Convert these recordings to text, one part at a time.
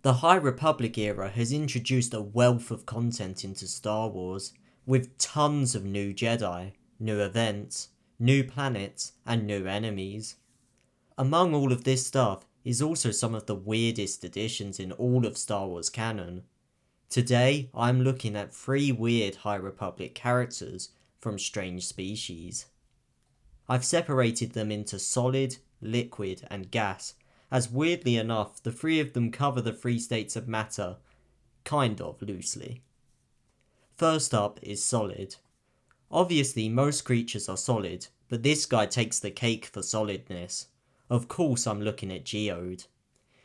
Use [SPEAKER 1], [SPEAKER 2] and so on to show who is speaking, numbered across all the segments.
[SPEAKER 1] The High Republic era has introduced a wealth of content into Star Wars, with tons of new Jedi, new events, new planets, and new enemies. Among all of this stuff is also some of the weirdest additions in all of Star Wars canon. Today, I'm looking at 3 weird High Republic characters from Strange Species. I've separated them into solid, liquid, and gas, as weirdly enough, the 3 of them cover the 3 states of matter, kind of loosely. First up is solid. Obviously, most creatures are solid, but this guy takes the cake for solidness. Of course, I'm looking at Geode.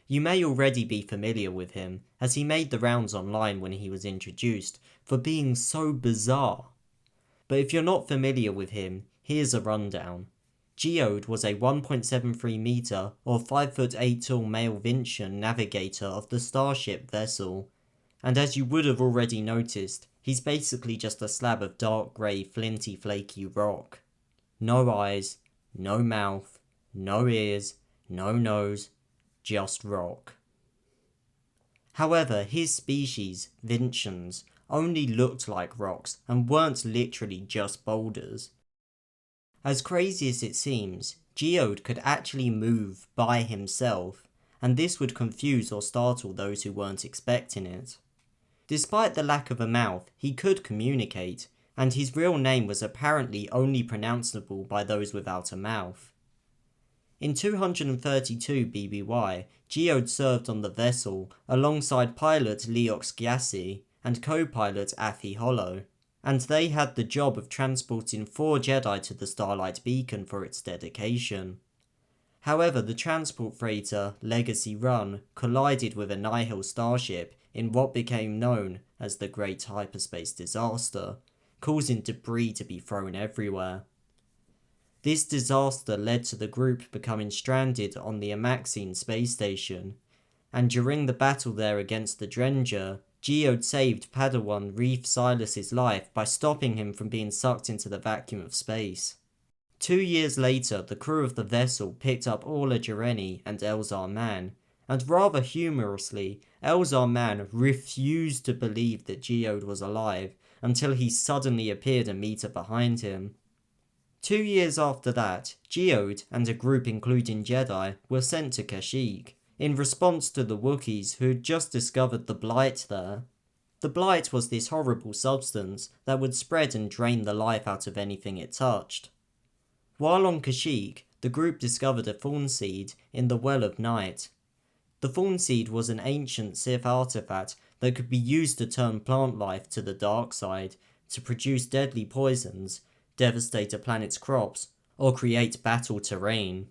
[SPEAKER 1] You may already be familiar with him, as he made the rounds online when he was introduced, for being so bizarre. But if you're not familiar with him, here's a rundown. Geode was a 1.73 meter or 5'8" tall male Vincian navigator of the starship vessel, and as you would have already noticed, he's basically just a slab of dark grey flinty flaky rock. No eyes, no mouth, no ears, no nose, just rock. However, his species, Vincians, only looked like rocks and weren't literally just boulders. As crazy as it seems, Geode could actually move by himself, and this would confuse or startle those who weren't expecting it. Despite the lack of a mouth, he could communicate, and his real name was apparently only pronounceable by those without a mouth. In 232 BBY, Geode served on the vessel alongside pilot Leox Gyasi and co-pilot Afi Hollow, and they had the job of transporting 4 Jedi to the Starlight Beacon for its dedication. However, the transport freighter Legacy Run collided with a Nihil starship in what became known as the Great Hyperspace Disaster, causing debris to be thrown everywhere. This disaster led to the group becoming stranded on the Amaxine space station, and during the battle there against the Drenger, Geode saved Padawan Reef Silas's life by stopping him from being sucked into the vacuum of space. 2 years later, the crew of the vessel picked up Orla Jareni and Elzar Mann, and rather humorously, Elzar Mann refused to believe that Geode was alive until he suddenly appeared a meter behind him. 2 years after that, Geode and a group including Jedi were sent to Kashyyyk, in response to the Wookiees who had just discovered the Blight there. The Blight was this horrible substance that would spread and drain the life out of anything it touched. While on Kashyyyk, the group discovered a Thorn Seed in the Well of Night. The Thorn Seed was an ancient Sith artifact that could be used to turn plant life to the dark side, to produce deadly poisons, devastate a planet's crops, or create battle terrain.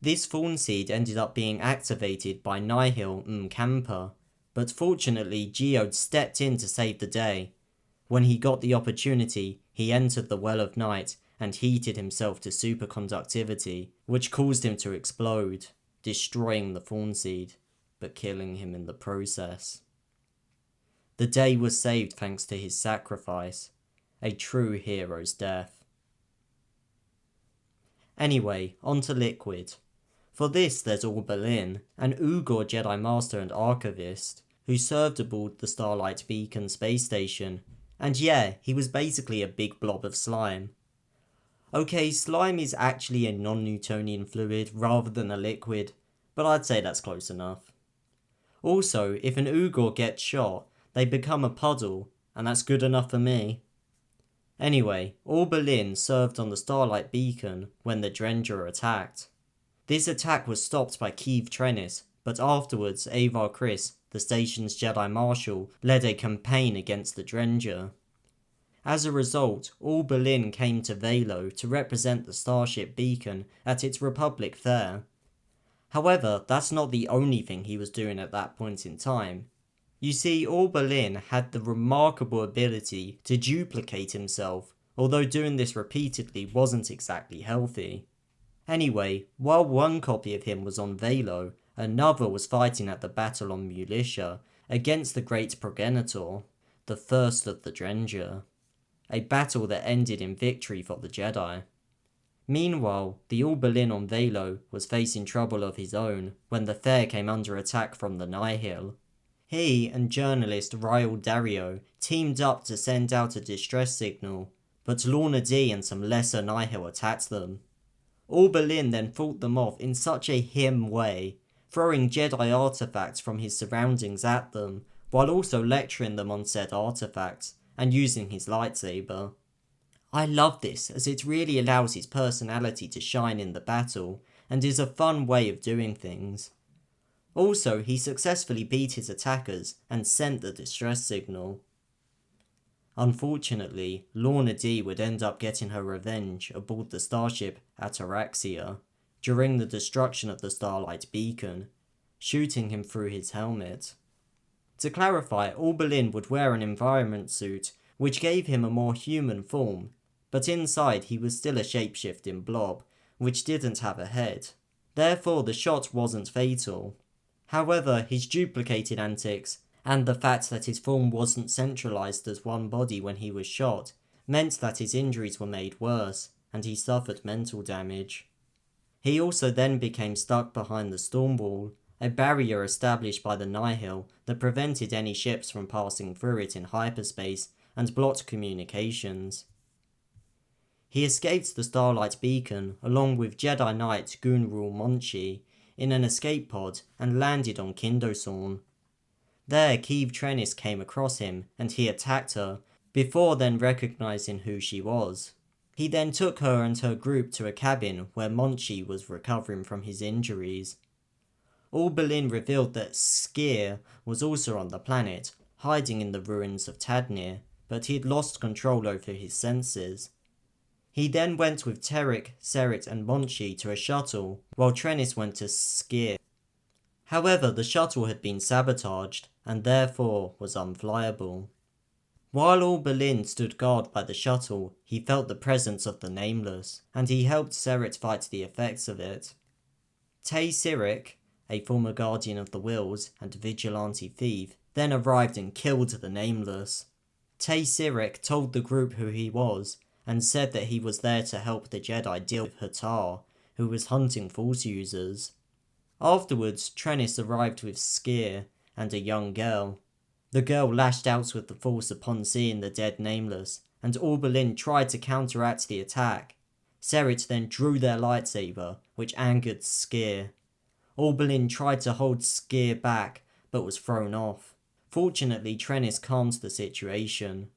[SPEAKER 1] This Thorn Seed ended up being activated by Nihil Mkampa, but fortunately Geode stepped in to save the day. When he got the opportunity, he entered the Well of Night and heated himself to superconductivity, which caused him to explode, destroying the Thorn Seed, but killing him in the process. The day was saved thanks to his sacrifice, a true hero's death. Anyway, on to Liquid. For this there's OrbaLin, an Ugor Jedi Master and Archivist, who served aboard the Starlight Beacon space station, and yeah, he was basically a big blob of slime. Okay, slime is actually a non-Newtonian fluid rather than a liquid, but I'd say that's close enough. Also, if an Ugor gets shot, they become a puddle, and that's good enough for me. Anyway, OrbaLin served on the Starlight Beacon when the Drenger attacked. This attack was stopped by Keeve Trennis, but afterwards Avar Kriss, the station's Jedi Marshal, led a campaign against the Drenger. As a result, OrbaLin came to Valo to represent the Starship Beacon at its Republic Fair. However, that's not the only thing he was doing at that point in time. You see, OrbaLin had the remarkable ability to duplicate himself, although doing this repeatedly wasn't exactly healthy. Anyway, while one copy of him was on Valo, another was fighting at the battle on Mulisha against the Great Progenitor, the first of the Drenger, a battle that ended in victory for the Jedi. Meanwhile, the OrbaLin on Valo was facing trouble of his own when the fair came under attack from the Nihil. He and journalist Ryle Dario teamed up to send out a distress signal, but Lorna D and some lesser Nihil attacked them. OrbaLin then fought them off in such a him way, throwing Jedi artifacts from his surroundings at them, while also lecturing them on said artifacts, and using his lightsaber. I love this as it really allows his personality to shine in the battle, and is a fun way of doing things. Also, he successfully beat his attackers and sent the distress signal. Unfortunately, Lorna D would end up getting her revenge aboard the starship Ataraxia during the destruction of the Starlight Beacon, shooting him through his helmet. To clarify, OrbaLin would wear an environment suit which gave him a more human form, but inside he was still a shapeshifting blob, which didn't have a head. Therefore the shot wasn't fatal. However, his duplicated antics, and the fact that his form wasn't centralized as one body when he was shot, meant that his injuries were made worse, and he suffered mental damage. He also then became stuck behind the storm wall, a barrier established by the Nihil that prevented any ships from passing through it in hyperspace and blocked communications. He escaped the Starlight Beacon along with Jedi Knight Gunrul Monchi in an escape pod and landed on Kindosorn. There Keeve Trennis came across him and he attacked her, before then recognizing who she was. He then took her and her group to a cabin where Monchi was recovering from his injuries. OrbaLin revealed that Skier was also on the planet, hiding in the ruins of Tadnir, but he had lost control over his senses. He then went with Terek, Seret and Monchi to a shuttle, while Trennis went to Skier. However, the shuttle had been sabotaged, and therefore was unflyable. While OrbaLin stood guard by the shuttle, he felt the presence of the Nameless, and he helped Seret fight the effects of it. Tay Sirik, a former Guardian of the Wills and vigilante thief, then arrived and killed the Nameless. Tay Sirik told the group who he was, and said that he was there to help the Jedi deal with Hatar, who was hunting Force users. Afterwards, Trennis arrived with Skier and a young girl. The girl lashed out with the Force upon seeing the dead Nameless, and OrbaLin tried to counteract the attack. Seret then drew their lightsaber, which angered Skier. OrbaLin tried to hold Skier back, but was thrown off. Fortunately, Trennis calmed the situation.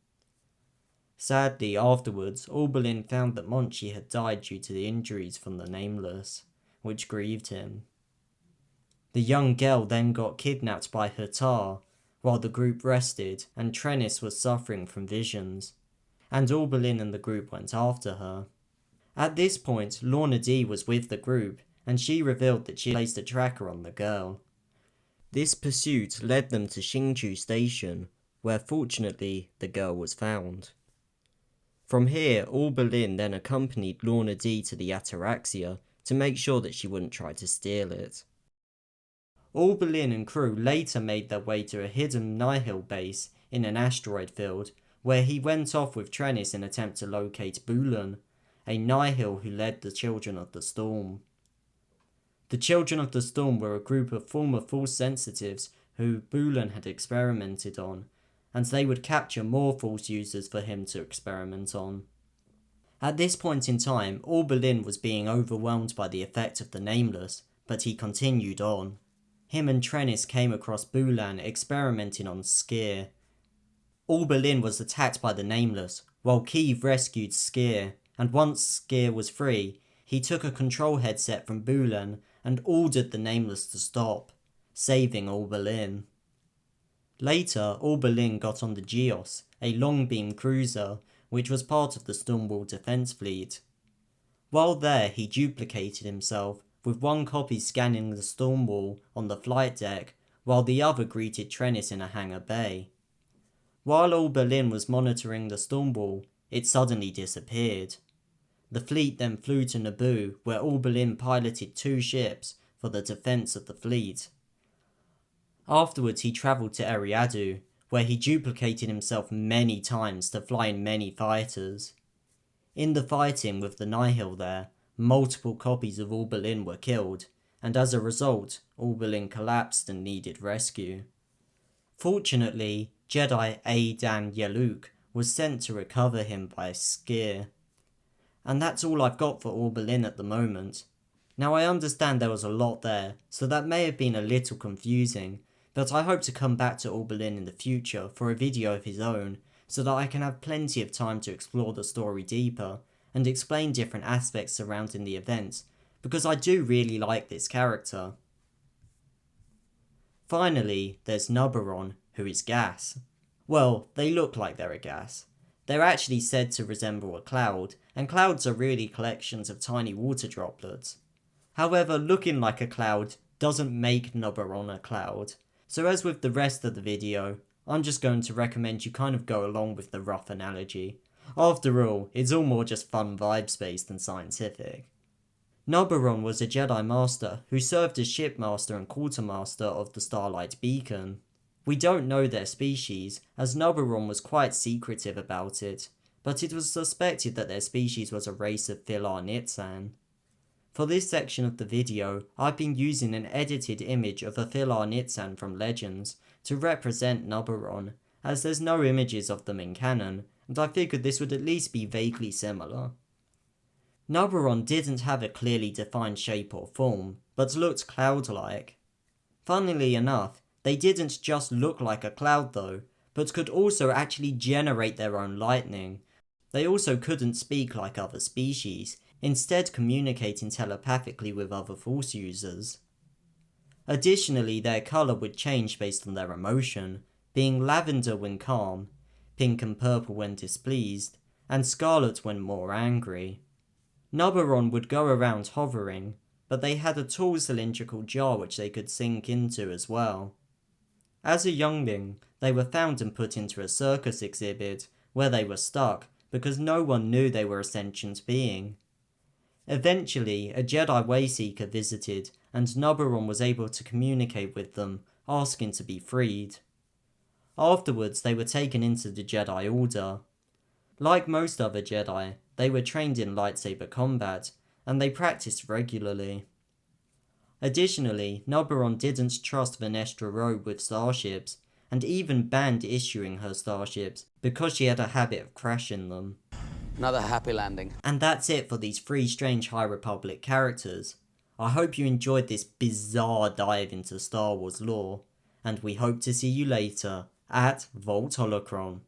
[SPEAKER 1] Sadly, afterwards, OrbaLin found that Monchi had died due to the injuries from the Nameless, which grieved him. The young girl then got kidnapped by Hatar, while the group rested, and Trennis was suffering from visions, and OrbaLin and the group went after her. At this point, Lorna D was with the group, and she revealed that she placed a tracker on the girl. This pursuit led them to Xingqiu Station, where fortunately the girl was found. From here, OrbaLin then accompanied Lorna D to the Ataraxia to make sure that she wouldn't try to steal it. OrbaLin and crew later made their way to a hidden Nihil base in an asteroid field, where he went off with Trennis in an attempt to locate Bulan, a Nihil who led the Children of the Storm. The Children of the Storm were a group of former Force sensitives who Bulan had experimented on, and they would capture more Force users for him to experiment on. At this point in time, OrbaLin was being overwhelmed by the effect of the Nameless, but he continued on. Him and Trennis came across Bulan experimenting on Skier. OrbaLin was attacked by the Nameless, while Keeve rescued Skier, and once Skier was free, he took a control headset from Bulan and ordered the Nameless to stop, saving OrbaLin. Later, OrbaLin got on the Geode, a long-beam cruiser, which was part of the Stormwall defense fleet. While there, he duplicated himself, with one copy scanning the Stormwall on the flight deck, while the other greeted Trennis in a hangar bay. While OrbaLin was monitoring the Stormwall, it suddenly disappeared. The fleet then flew to Naboo, where OrbaLin piloted 2 ships for the defense of the fleet. Afterwards he travelled to Eriadu, where he duplicated himself many times to fly in many fighters. In the fighting with the Nihil there, multiple copies of OrbaLin were killed, and as a result, OrbaLin collapsed and needed rescue. Fortunately, Jedi Adan Yaluk was sent to recover him by Skir. And that's all I've got for OrbaLin at the moment. Now I understand there was a lot there, so that may have been a little confusing, but I hope to come back to OrbaLin in the future for a video of his own, so that I can have plenty of time to explore the story deeper, and explain different aspects surrounding the events, because I do really like this character. Finally, there's Nubarron, who is gas. Well, they look like they're a gas. They're actually said to resemble a cloud, and clouds are really collections of tiny water droplets. However, looking like a cloud doesn't make Nubarron a cloud, so as with the rest of the video, I'm just going to recommend you kind of go along with the rough analogy. After all, it's all more just fun vibes based than scientific. Nubarron was a Jedi Master who served as Shipmaster and Quartermaster of the Starlight Beacon. We don't know their species, as Nubarron was quite secretive about it, but it was suspected that their species was a race of Filar Nitsan. For this section of the video, I've been using an edited image of a Filar Nitsan from Legends to represent Nubarron, as there's no images of them in canon, and I figured this would at least be vaguely similar. Nubarron didn't have a clearly defined shape or form, but looked cloud-like. Funnily enough, they didn't just look like a cloud though, but could also actually generate their own lightning. They also couldn't speak like other species, instead communicating telepathically with other Force users. Additionally, their colour would change based on their emotion, being lavender when calm, pink and purple when displeased, and scarlet when more angry. Nubarron would go around hovering, but they had a tall cylindrical jar which they could sink into as well. As a youngling, they were found and put into a circus exhibit, where they were stuck because no one knew they were a sentient being. Eventually, a Jedi Wayseeker visited, and Nubarron was able to communicate with them, asking to be freed. Afterwards, they were taken into the Jedi Order. Like most other Jedi, they were trained in lightsaber combat, and they practiced regularly. Additionally, Nubarron didn't trust Venestra Rowe with starships, and even banned issuing her starships because she had a habit of crashing them.
[SPEAKER 2] Another happy landing.
[SPEAKER 1] And that's it for these 3 strange High Republic characters. I hope you enjoyed this bizarre dive into Star Wars lore, and we hope to see you later at Vault Holocron.